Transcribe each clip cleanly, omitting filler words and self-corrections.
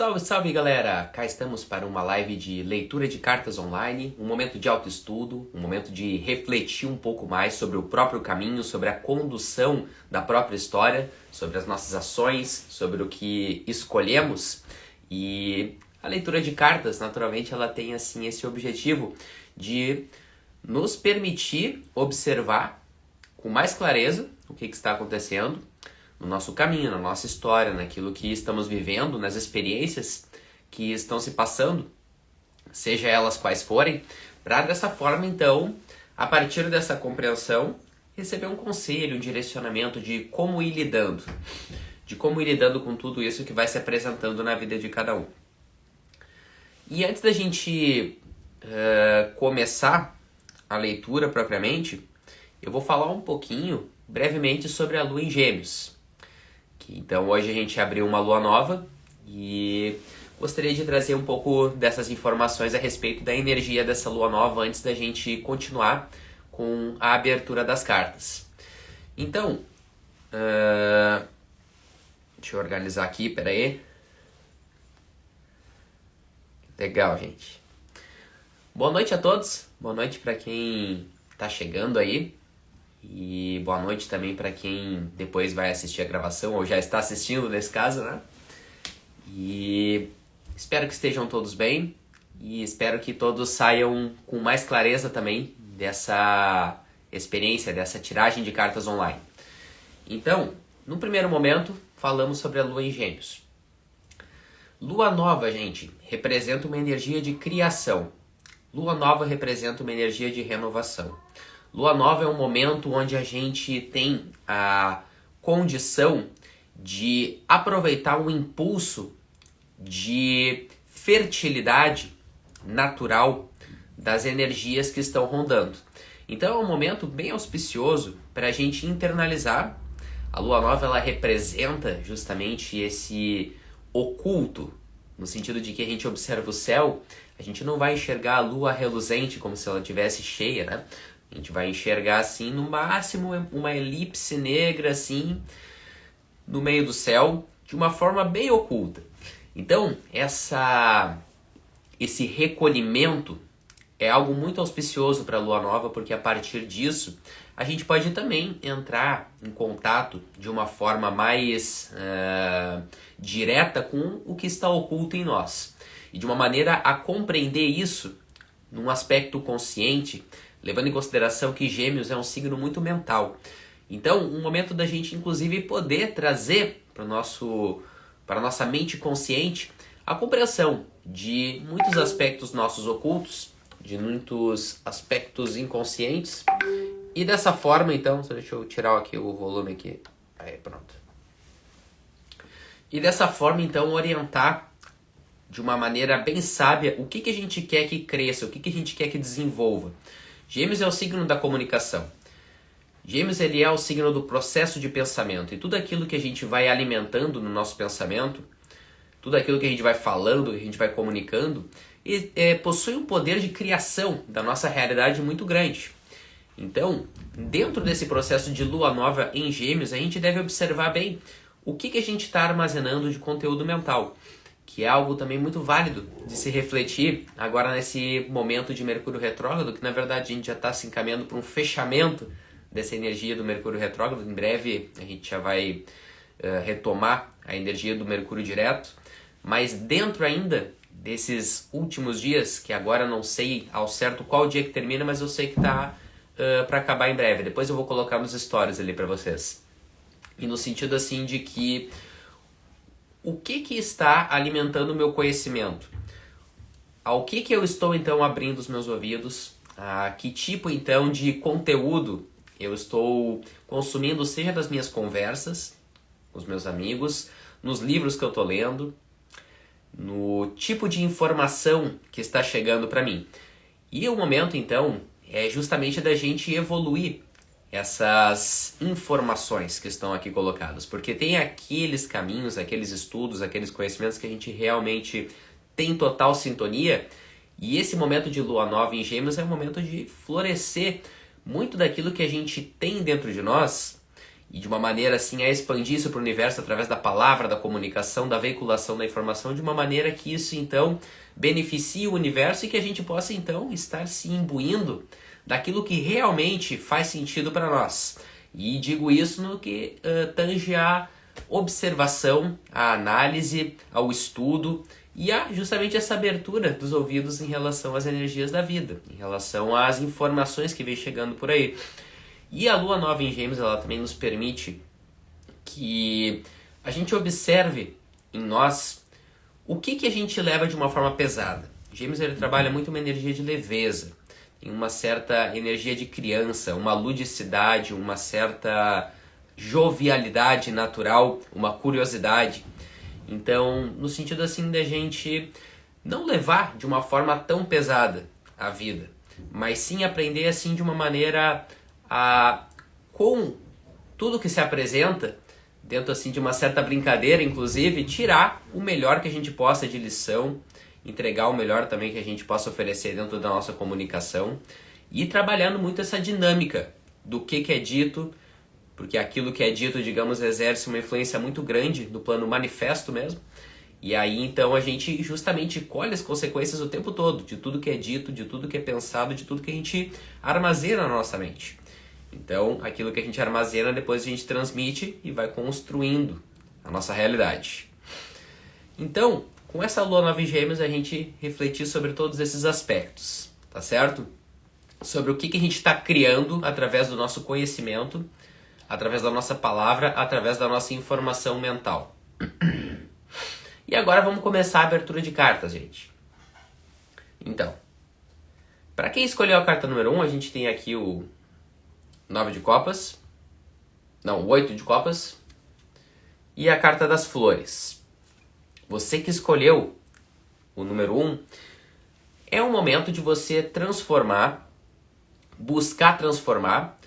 Salve, salve galera! Cá estamos para uma live de leitura de cartas online, um momento de autoestudo, um momento de refletir um pouco mais sobre o próprio caminho, sobre a condução da própria história, sobre as nossas ações, sobre o que escolhemos. E a leitura de cartas, naturalmente, ela tem assim esse objetivo de nos permitir observar com mais clareza o que está acontecendo no nosso caminho, na nossa história, naquilo que estamos vivendo, nas experiências que estão se passando, seja elas quais forem, para dessa forma, então, a partir dessa compreensão, receber um conselho, um direcionamento de como ir lidando, com tudo isso que vai se apresentando na vida de cada um. E antes da gente começar a leitura propriamente, eu vou falar um pouquinho, brevemente, sobre a Lua em Gêmeos. Então hoje a gente abriu uma lua nova e gostaria de trazer um pouco dessas informações a respeito da energia dessa lua nova antes da gente continuar com a abertura das cartas. Então, deixa eu organizar aqui, peraí. Legal, gente. Boa noite a todos, boa noite para quem está chegando aí. E boa noite também para quem depois vai assistir a gravação, ou já está assistindo nesse caso, né? E espero que estejam todos bem e espero que todos saiam com mais clareza também dessa experiência, dessa tiragem de cartas online. Então, no primeiro momento, falamos sobre a Lua em Gêmeos. Lua nova, gente, representa uma energia de criação. Lua nova representa uma energia de renovação. Lua nova é um momento onde a gente tem a condição de aproveitar um impulso de fertilidade natural das energias que estão rondando. Então é um momento bem auspicioso para a gente internalizar. A Lua nova ela representa justamente esse oculto, no sentido de que a gente observa o céu, a gente não vai enxergar a lua reluzente como se ela estivesse cheia, né? A gente vai enxergar assim, no máximo, uma elipse negra assim, no meio do céu, de uma forma bem oculta. Então, esse recolhimento é algo muito auspicioso para a Lua Nova, porque a partir disso, a gente pode também entrar em contato de uma forma mais direta com o que está oculto em nós. E de uma maneira a compreender isso num aspecto consciente, levando em consideração que Gêmeos é um signo muito mental. Então, um momento da gente, inclusive, poder trazer para a nossa mente consciente a compreensão de muitos aspectos nossos ocultos, de muitos aspectos inconscientes. E dessa forma, então, deixa eu tirar aqui o volume aqui. Aí, pronto. E dessa forma, então, orientar de uma maneira bem sábia o que a gente quer que cresça, o que a gente quer que desenvolva. Gêmeos é o signo da comunicação. Gêmeos ele é o signo do processo de pensamento. E tudo aquilo que a gente vai alimentando no nosso pensamento, tudo aquilo que a gente vai falando, que a gente vai comunicando, possui um poder de criação da nossa realidade muito grande. Então, dentro desse processo de lua nova em Gêmeos, a gente deve observar bem o que a gente está armazenando de conteúdo mental, que é algo também muito válido de se refletir agora nesse momento de Mercúrio retrógrado, que na verdade a gente já está se encaminhando para um fechamento dessa energia do Mercúrio retrógrado. Em breve a gente já vai retomar a energia do Mercúrio direto, mas dentro ainda desses últimos dias, que agora não sei ao certo qual dia que termina, mas eu sei que está para acabar em breve. Depois eu vou colocar nos stories ali para vocês. E no sentido assim de que o que está alimentando o meu conhecimento? Ao que eu estou então abrindo os meus ouvidos? A que tipo então de conteúdo eu estou consumindo, seja das minhas conversas com os meus amigos, nos livros que eu estou lendo, no tipo de informação que está chegando para mim. E o momento então é justamente da gente evoluir essas informações que estão aqui colocadas, porque tem aqueles caminhos, aqueles estudos, aqueles conhecimentos que a gente realmente tem total sintonia, e esse momento de lua nova em Gêmeos é um momento de florescer muito daquilo que a gente tem dentro de nós e de uma maneira assim a expandir isso para o universo através da palavra, da comunicação, da veiculação da informação, de uma maneira que isso então beneficie o universo e que a gente possa então estar se imbuindo daquilo que realmente faz sentido para nós. E digo isso no que tange a observação, a análise, ao estudo e a justamente essa abertura dos ouvidos em relação às energias da vida, em relação às informações que vem chegando por aí. E a lua nova em Gêmeos, ela também nos permite que a gente observe em nós o que a gente leva de uma forma pesada. Gêmeos, ele trabalha muito uma energia de leveza, tem uma certa energia de criança, uma ludicidade, uma certa jovialidade natural, uma curiosidade. Então, no sentido assim da gente não levar de uma forma tão pesada a vida, mas sim aprender assim de uma maneira com tudo que se apresenta, dentro assim de uma certa brincadeira, inclusive, tirar o melhor que a gente possa de lição, entregar o melhor também que a gente possa oferecer dentro da nossa comunicação e trabalhando muito essa dinâmica do que é dito, porque aquilo que é dito, digamos, exerce uma influência muito grande no plano manifesto mesmo. E aí, então, a gente justamente colhe as consequências o tempo todo, de tudo que é dito, de tudo que é pensado, de tudo que a gente armazena na nossa mente. Então, aquilo que a gente armazena, depois a gente transmite e vai construindo a nossa realidade. Então, com essa lua nova em Gêmeos, a gente refletir sobre todos esses aspectos, tá certo? Sobre o que a gente está criando através do nosso conhecimento, através da nossa palavra, através da nossa informação mental. E agora vamos começar a abertura de cartas, gente. Então, para quem escolheu a carta número 1, a gente tem aqui o 9 de copas, não, o 8 de copas e a carta das flores. Você que escolheu o número 1, é um momento de você transformar, buscar transformar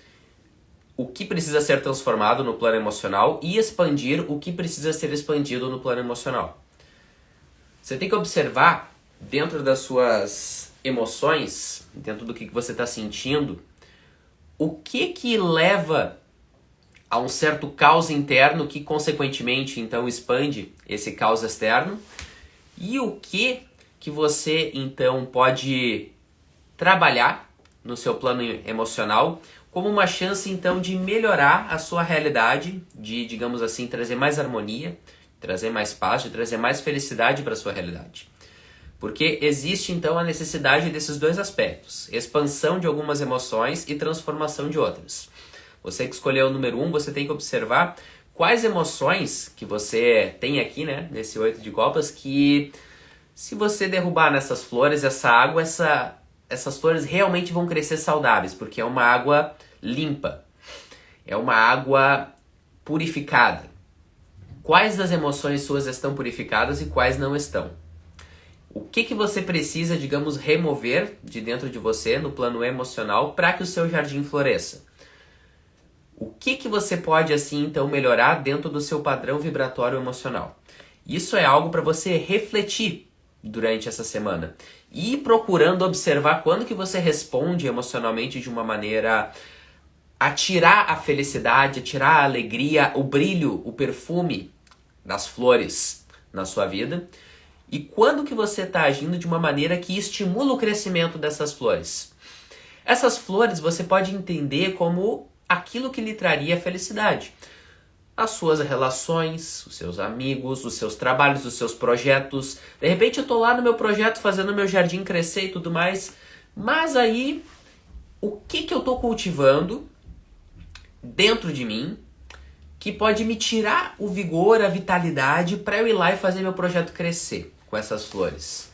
o que precisa ser transformado no plano emocional e expandir o que precisa ser expandido no plano emocional. Você tem que observar dentro das suas emoções, dentro do que você está sentindo, o que leva a um certo caos interno que consequentemente então expande esse caos externo e o que você então pode trabalhar no seu plano emocional como uma chance então de melhorar a sua realidade, de, digamos assim, trazer mais harmonia, trazer mais paz, de trazer mais felicidade para a sua realidade. Porque existe então a necessidade desses dois aspectos, expansão de algumas emoções e transformação de outras. Você que escolheu o número 1, você tem que observar quais emoções que você tem aqui, né, nesse 8 de copas, que se você derrubar nessas flores, essa água, essas flores realmente vão crescer saudáveis, porque é uma água limpa, é uma água purificada. Quais das emoções suas estão purificadas e quais não estão? O que você precisa, digamos, remover de dentro de você no plano emocional para que o seu jardim floresça? O que você pode, assim, então, melhorar dentro do seu padrão vibratório emocional? Isso é algo para você refletir durante essa semana. E ir procurando observar quando que você responde emocionalmente de uma maneira a tirar a felicidade, a tirar a alegria, o brilho, o perfume das flores na sua vida. E quando que você está agindo de uma maneira que estimula o crescimento dessas flores? Essas flores você pode entender como aquilo que lhe traria felicidade. As suas relações, os seus amigos, os seus trabalhos, os seus projetos. De repente eu estou lá no meu projeto fazendo meu jardim crescer e tudo mais. Mas aí, o que eu estou cultivando dentro de mim que pode me tirar o vigor, a vitalidade para eu ir lá e fazer meu projeto crescer com essas flores?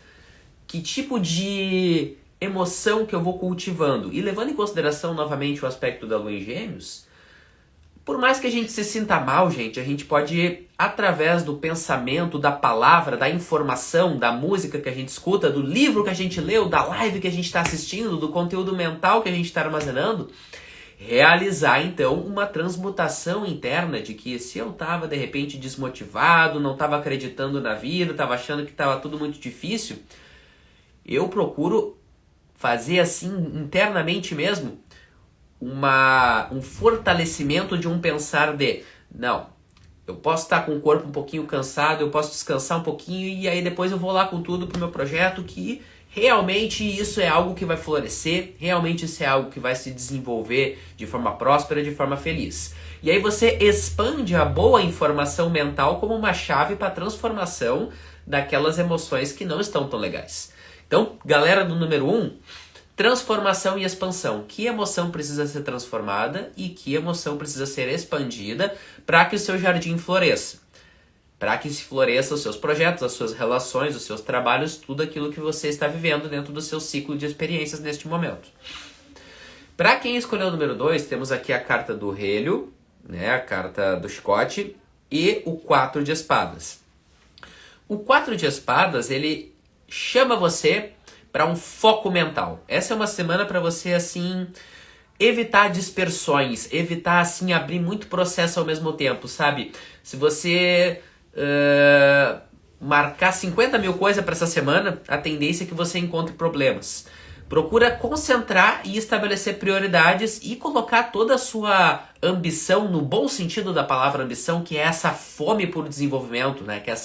Que tipo de emoção que eu vou cultivando? E levando em consideração novamente o aspecto da lua em Gêmeos, por mais que a gente se sinta mal, gente, a gente pode, através do pensamento, da palavra, da informação, da música que a gente escuta, do livro que a gente leu, da live que a gente está assistindo, do conteúdo mental que a gente está armazenando, realizar então uma transmutação interna de que se eu estava de repente desmotivado, não estava acreditando na vida, estava achando que estava tudo muito difícil, eu procuro fazer assim internamente mesmo um fortalecimento de um pensar de, não, eu posso estar com o corpo um pouquinho cansado, eu posso descansar um pouquinho e aí depois eu vou lá com tudo pro meu projeto, que realmente isso é algo que vai florescer, realmente isso é algo que vai se desenvolver de forma próspera, de forma feliz. E aí você expande a boa informação mental como uma chave para a transformação daquelas emoções que não estão tão legais. Então, galera do número 1, transformação e expansão. Que emoção precisa ser transformada e que emoção precisa ser expandida para que o seu jardim floresça? Para que se floresça os seus projetos, as suas relações, os seus trabalhos, tudo aquilo que você está vivendo dentro do seu ciclo de experiências neste momento. Para quem escolheu o número 2, temos aqui a carta do relho, né, a carta do chicote e o 4 de espadas. O 4 de espadas, ele chama você para um foco mental. Essa é uma semana para você, assim, evitar dispersões, evitar, assim, abrir muito processo ao mesmo tempo, sabe? Se você marcar 50 mil coisas para essa semana, a tendência é que você encontre problemas. Procura concentrar e estabelecer prioridades e colocar toda a sua ambição, no bom sentido da palavra ambição, que é essa fome por desenvolvimento, né? Que é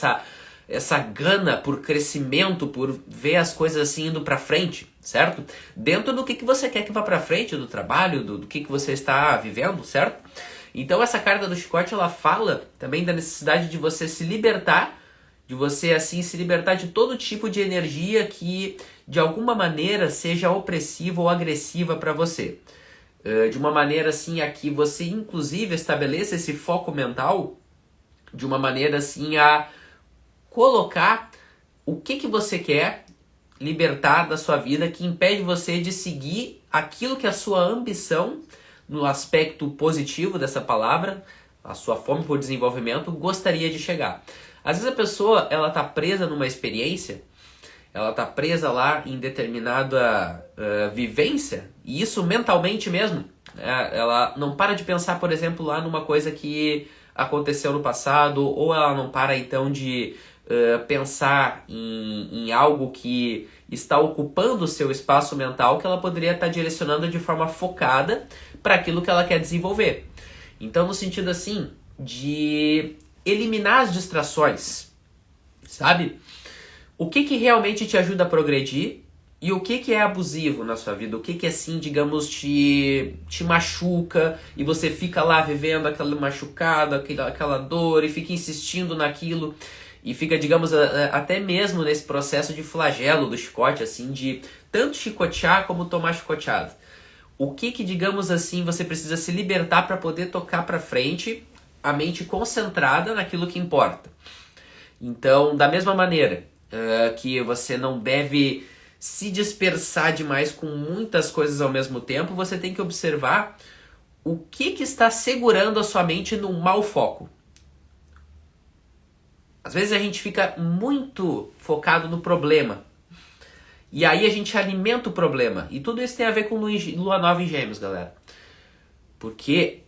essa gana por crescimento, por ver as coisas assim indo para frente, certo? Dentro do que você quer que vá para frente, do trabalho, do que você está vivendo, certo? Então essa carta do chicote, ela fala também da necessidade de você se libertar, de você assim se libertar de todo tipo de energia que de alguma maneira seja opressiva ou agressiva para você. De uma maneira assim a que você inclusive estabeleça esse foco mental de uma maneira assim a colocar o que você quer libertar da sua vida que impede você de seguir aquilo que a sua ambição, no aspecto positivo dessa palavra, a sua fome por desenvolvimento, gostaria de chegar. Às vezes a pessoa ela está presa numa experiência, ela está presa lá em determinada vivência, e isso mentalmente mesmo, ela não para de pensar, por exemplo, lá numa coisa que aconteceu no passado, ou ela não para então de pensar em algo que está ocupando o seu espaço mental que ela poderia estar direcionando de forma focada para aquilo que ela quer desenvolver. Então, no sentido assim, de eliminar as distrações, sabe? O que realmente te ajuda a progredir e o que é abusivo na sua vida, o que assim, digamos, te machuca e você fica lá vivendo aquela machucada, aquela dor e fica insistindo naquilo. E fica, digamos, até mesmo nesse processo de flagelo do chicote, assim, de tanto chicotear como tomar chicoteado. O que, digamos assim, você precisa se libertar para poder tocar para frente, a mente concentrada naquilo que importa. Então, da mesma maneira que você não deve se dispersar demais com muitas coisas ao mesmo tempo, você tem que observar o que está segurando a sua mente num mau foco. Às vezes a gente fica muito focado no problema. E aí a gente alimenta o problema. E tudo isso tem a ver com Lua Nova em Gêmeos, galera. Porque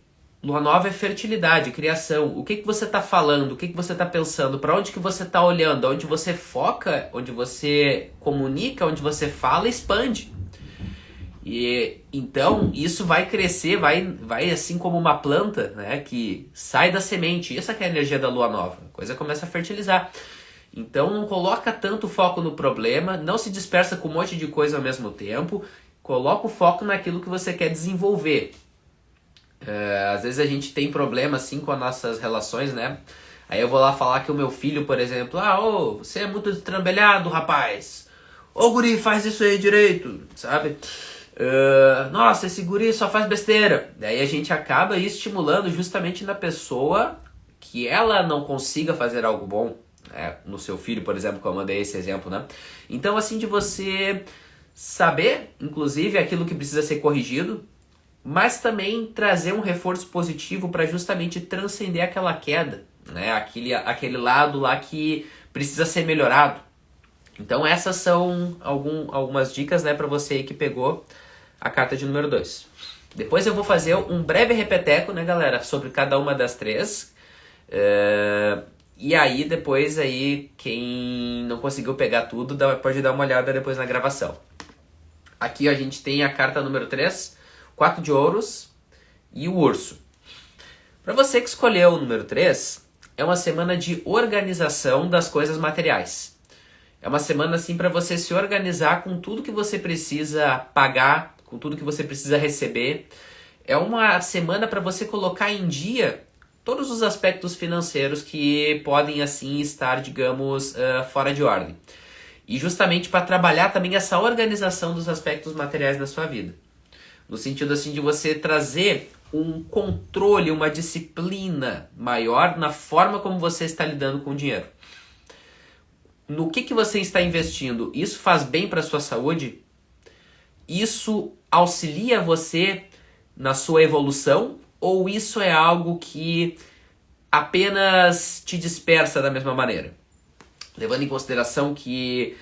Lua Nova é fertilidade, criação. O que você está falando? O que você está pensando? Para onde que você está olhando? Onde você foca, onde você comunica, onde você fala, expande. E então isso vai crescer, vai assim como uma planta, né, que sai da semente. Isso é que é a energia da lua nova. A coisa começa a fertilizar. Então não coloca tanto foco no problema, não se dispersa com um monte de coisa ao mesmo tempo. Coloca o foco naquilo que você quer desenvolver. Às vezes a gente tem problema assim com as nossas relações, né? Aí eu vou lá falar que o meu filho, por exemplo, você é muito destrambelhado, rapaz. Ô guri, faz isso aí direito, sabe? Nossa, esse guri só faz besteira. Daí a gente acaba estimulando justamente na pessoa que ela não consiga fazer algo bom. No seu filho, por exemplo, que eu mandei esse exemplo, né? Então, assim, de você saber, inclusive, aquilo que precisa ser corrigido, mas também trazer um reforço positivo para justamente transcender aquela queda, né? Aquele lado lá que precisa ser melhorado. Então, essas são algumas dicas, né, para você aí que pegou a carta de número 2. Depois eu vou fazer um breve repeteco, né, galera, sobre cada uma das três. E aí, depois, quem não conseguiu pegar tudo, pode dar uma olhada depois na gravação. Aqui a gente tem a carta número 3, 4 de ouros e o urso. Para você que escolheu o número 3, é uma semana de organização das coisas materiais. É uma semana assim para você se organizar com tudo que você precisa pagar, com tudo que você precisa receber. É uma semana para você colocar em dia todos os aspectos financeiros que podem assim estar, digamos, fora de ordem. E justamente para trabalhar também essa organização dos aspectos materiais da sua vida. No sentido assim de você trazer um controle, uma disciplina maior na forma como você está lidando com o dinheiro. No que você está investindo? Isso faz bem para a sua saúde? Isso auxilia você na sua evolução? Ou isso é algo que apenas te dispersa da mesma maneira? Levando em consideração que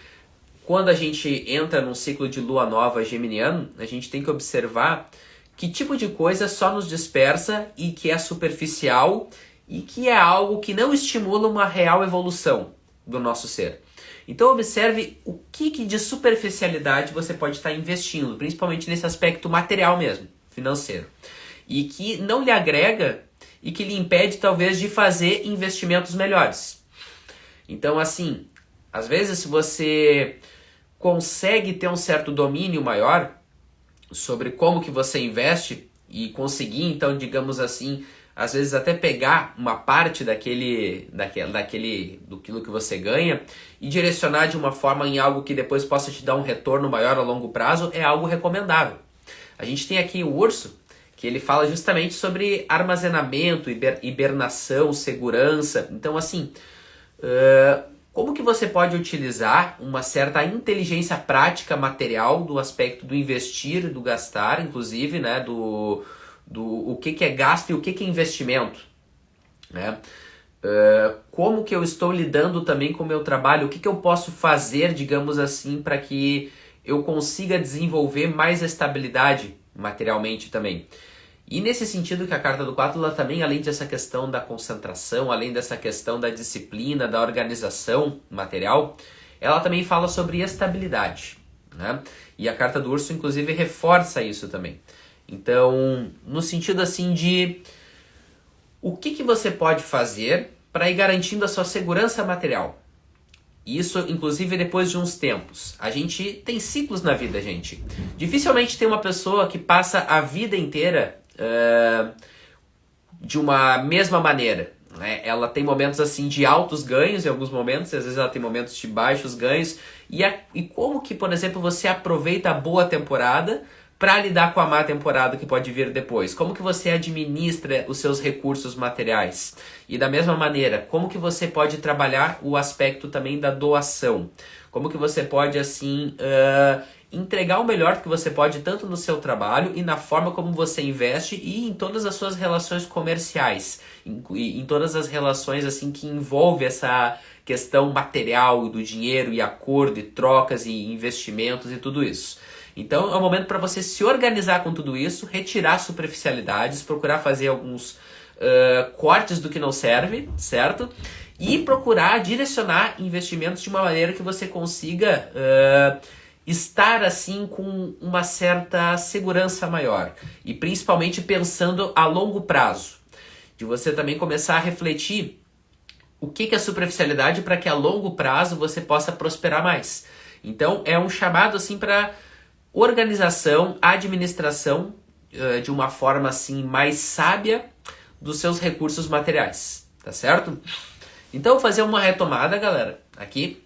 quando a gente entra num ciclo de lua nova geminiano, a gente tem que observar que tipo de coisa só nos dispersa e que é superficial e que é algo que não estimula uma real evolução do nosso ser. Então observe o que de superficialidade você pode estar investindo, principalmente nesse aspecto material mesmo, financeiro, e que não lhe agrega e que lhe impede talvez de fazer investimentos melhores. Então assim, às vezes se você consegue ter um certo domínio maior sobre como que você investe e conseguir então, digamos assim, às vezes até pegar uma parte do que você ganha e direcionar de uma forma em algo que depois possa te dar um retorno maior a longo prazo, é algo recomendável. A gente tem aqui o urso, que ele fala justamente sobre armazenamento, hibernação, segurança. Então assim, como que você pode utilizar uma certa inteligência prática material do aspecto do investir, do gastar, inclusive, né, o que é gasto e o que é investimento, né? Como que eu estou lidando também com o meu trabalho, o que eu posso fazer, digamos assim, para que eu consiga desenvolver mais estabilidade materialmente também. E nesse sentido que a carta do 4, ela também, além dessa questão da concentração, além dessa questão da disciplina, da organização material, ela também fala sobre estabilidade, né? E a carta do urso, inclusive, reforça isso também. Então, no sentido assim de o que você pode fazer para ir garantindo a sua segurança material. Isso, inclusive, depois de uns tempos. A gente tem ciclos na vida, gente. Dificilmente tem uma pessoa que passa a vida inteira de uma mesma maneira, né? Ela tem momentos assim de altos ganhos em alguns momentos, às vezes ela tem momentos de baixos ganhos. E como que, por exemplo, você aproveita a boa temporada para lidar com a má temporada que pode vir depois? Como que você administra os seus recursos materiais? E da mesma maneira, como que você pode trabalhar o aspecto também da doação? Como que você pode, assim, entregar o melhor que você pode, tanto no seu trabalho e na forma como você investe e em todas as suas relações comerciais, em todas as relações assim que envolve essa questão material do dinheiro e acordo e trocas e investimentos e tudo isso. Então é um momento para você se organizar com tudo isso, retirar superficialidades, procurar fazer alguns cortes do que não serve, certo? E procurar direcionar investimentos de uma maneira que você consiga estar assim com uma certa segurança maior. E principalmente pensando a longo prazo. De você também começar a refletir o que é superficialidade para que a longo prazo você possa prosperar mais. Então é um chamado assim para organização, administração de uma forma assim mais sábia dos seus recursos materiais, tá certo? Então vou fazer uma retomada, galera. Aqui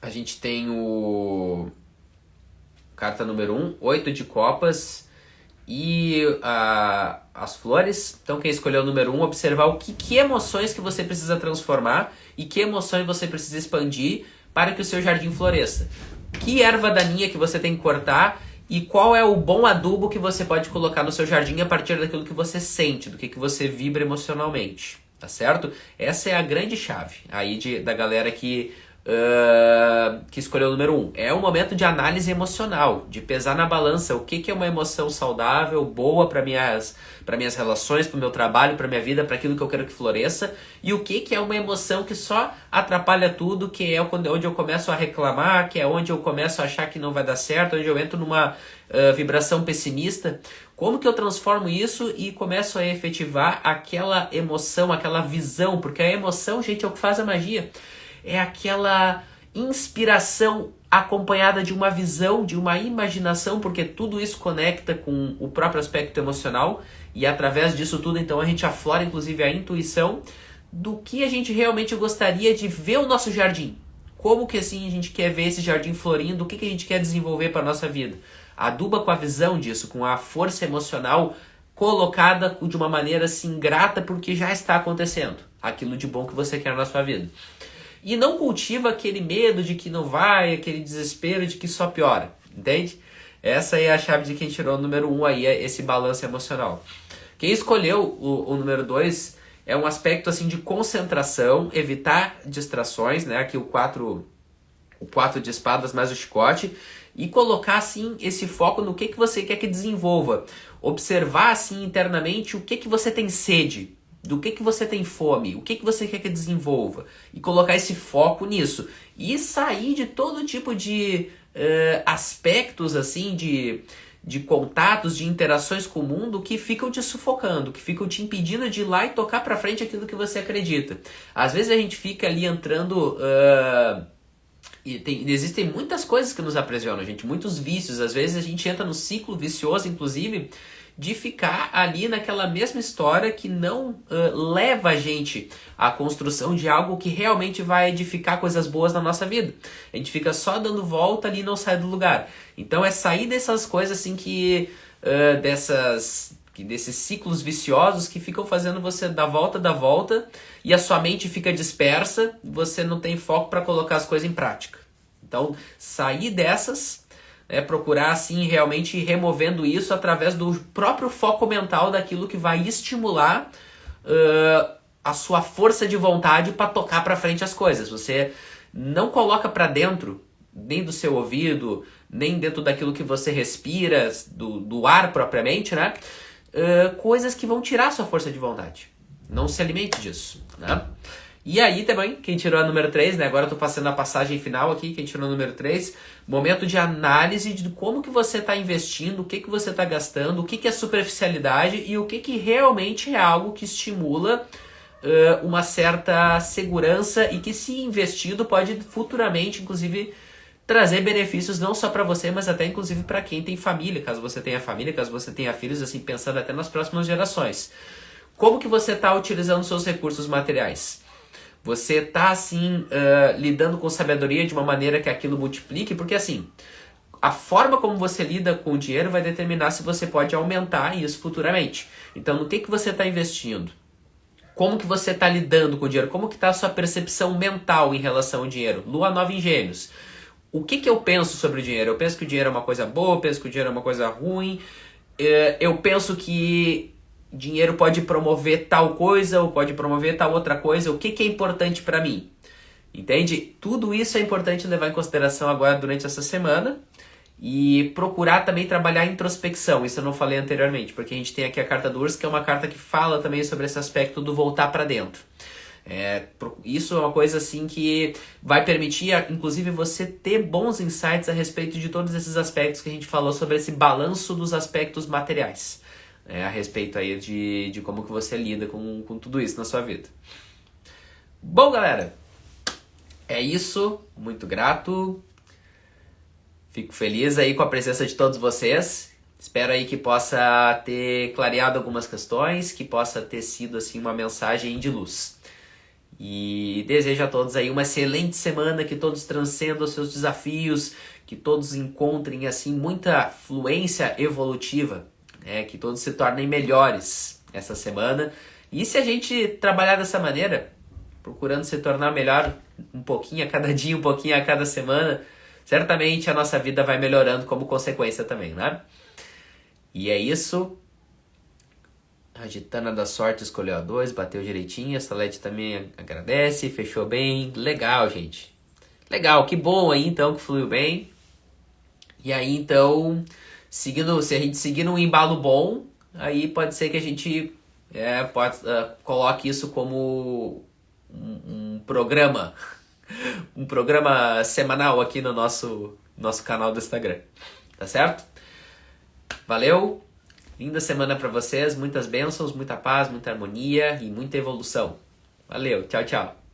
a gente tem o carta número 1, 8 de copas e as flores. Então quem escolheu o número 1, observar que emoções que você precisa transformar e que emoções você precisa expandir para que o seu jardim floresça. Que erva daninha que você tem que cortar e qual é o bom adubo que você pode colocar no seu jardim a partir daquilo que você sente, do que você vibra emocionalmente, tá certo? Essa é a grande chave aí da galera que que escolheu o número 1. É um momento de análise emocional, de pesar na balança o que é uma emoção saudável, boa para minhas relações, para o meu trabalho, para minha vida, para aquilo que eu quero que floresça, e o que é uma emoção que só atrapalha tudo, que é onde eu começo a reclamar, que é onde eu começo a achar que não vai dar certo, onde eu entro numa vibração pessimista. Como que eu transformo isso e começo a efetivar aquela emoção, aquela visão, porque a emoção, gente, é o que faz a magia. É aquela inspiração acompanhada de uma visão, de uma imaginação, porque tudo isso conecta com o próprio aspecto emocional e através disso tudo, então, a gente aflora inclusive a intuição do que a gente realmente gostaria de ver o nosso jardim. Como que assim a gente quer ver esse jardim florindo, o que a gente quer desenvolver para a nossa vida. Aduba com a visão disso, com a força emocional colocada de uma maneira assim grata porque já está acontecendo aquilo de bom que você quer na sua vida. E não cultiva aquele medo de que não vai, aquele desespero de que só piora, entende? Essa é a chave de quem tirou o número 1 aí, é esse balanço emocional. Quem escolheu o número 2 é um aspecto assim de concentração, evitar distrações, né? Aqui o 4 de espadas mais o chicote, e colocar assim esse foco no que você quer que desenvolva. Observar assim internamente o que você tem sede, do que você tem fome, o que você quer que desenvolva, e colocar esse foco nisso. E sair de todo tipo de aspectos assim, de contatos, de interações com o mundo que ficam te sufocando, que ficam te impedindo de ir lá e tocar pra frente aquilo que você acredita. Às vezes a gente fica ali entrando... existem muitas coisas que nos aprisionam, gente, muitos vícios. Às vezes a gente entra no ciclo vicioso, inclusive, de ficar ali naquela mesma história que não leva a gente à construção de algo que realmente vai edificar coisas boas na nossa vida. A gente fica só dando volta ali e não sai do lugar. Então é sair dessas coisas assim desses ciclos viciosos que ficam fazendo você dar volta e a sua mente fica dispersa, você não tem foco para colocar as coisas em prática. Então, sair dessas, procurar assim realmente ir removendo isso através do próprio foco mental daquilo que vai estimular a sua força de vontade para tocar para frente as coisas. Você não coloca para dentro, nem do seu ouvido, nem dentro daquilo que você respira, do ar propriamente, né? Coisas que vão tirar a sua força de vontade. Não se alimente disso, né? E aí também, quem tirou a número 3, né? Agora eu tô passando a passagem final aqui, quem tirou a número 3, momento de análise de como que você está investindo, o que você está gastando, o que é superficialidade e o que realmente é algo que estimula uma certa segurança e que, se investido, pode futuramente, inclusive, trazer benefícios não só para você, mas até inclusive para quem tem família, caso você tenha família, caso você tenha filhos, assim, pensando até nas próximas gerações. Como que você está utilizando seus recursos materiais? Você está, assim, lidando com sabedoria de uma maneira que aquilo multiplique? Porque, assim, a forma como você lida com o dinheiro vai determinar se você pode aumentar isso futuramente. Então, no que você está investindo? Como que você está lidando com o dinheiro? Como que está a sua percepção mental em relação ao dinheiro? Lua nova em Gêmeos. O que eu penso sobre o dinheiro? Eu penso que o dinheiro é uma coisa boa, eu penso que o dinheiro é uma coisa ruim, eu penso que dinheiro pode promover tal coisa ou pode promover tal outra coisa. O que é importante para mim? Entende? Tudo isso é importante levar em consideração agora durante essa semana e procurar também trabalhar a introspecção. Isso eu não falei anteriormente, porque a gente tem aqui a carta do Urso, que é uma carta que fala também sobre esse aspecto do voltar para dentro. Isso é uma coisa assim que vai permitir, inclusive, você ter bons insights a respeito de todos esses aspectos que a gente falou sobre esse balanço dos aspectos materiais. A respeito aí de como que você lida com tudo isso na sua vida. Bom, galera, é isso. Muito grato. Fico feliz aí com a presença de todos vocês. Espero aí que possa ter clareado algumas questões, que possa ter sido assim uma mensagem de luz. E desejo a todos aí uma excelente semana, que todos transcendam os seus desafios, que todos encontrem assim muita fluência evolutiva. Que todos se tornem melhores essa semana. E se a gente trabalhar dessa maneira, procurando se tornar melhor um pouquinho a cada dia, um pouquinho a cada semana, certamente a nossa vida vai melhorando como consequência também, né? E é isso. A Gitana da Sorte escolheu a 2, bateu direitinho. A Salete também agradece, fechou bem. Legal, gente. Legal, que bom aí então que fluiu bem. E aí então, se a gente seguir num embalo bom, aí pode ser que a gente coloque isso como um programa, um programa semanal aqui no nosso canal do Instagram. Tá certo? Valeu! Linda semana para vocês, muitas bênçãos, muita paz, muita harmonia e muita evolução. Valeu, tchau, tchau.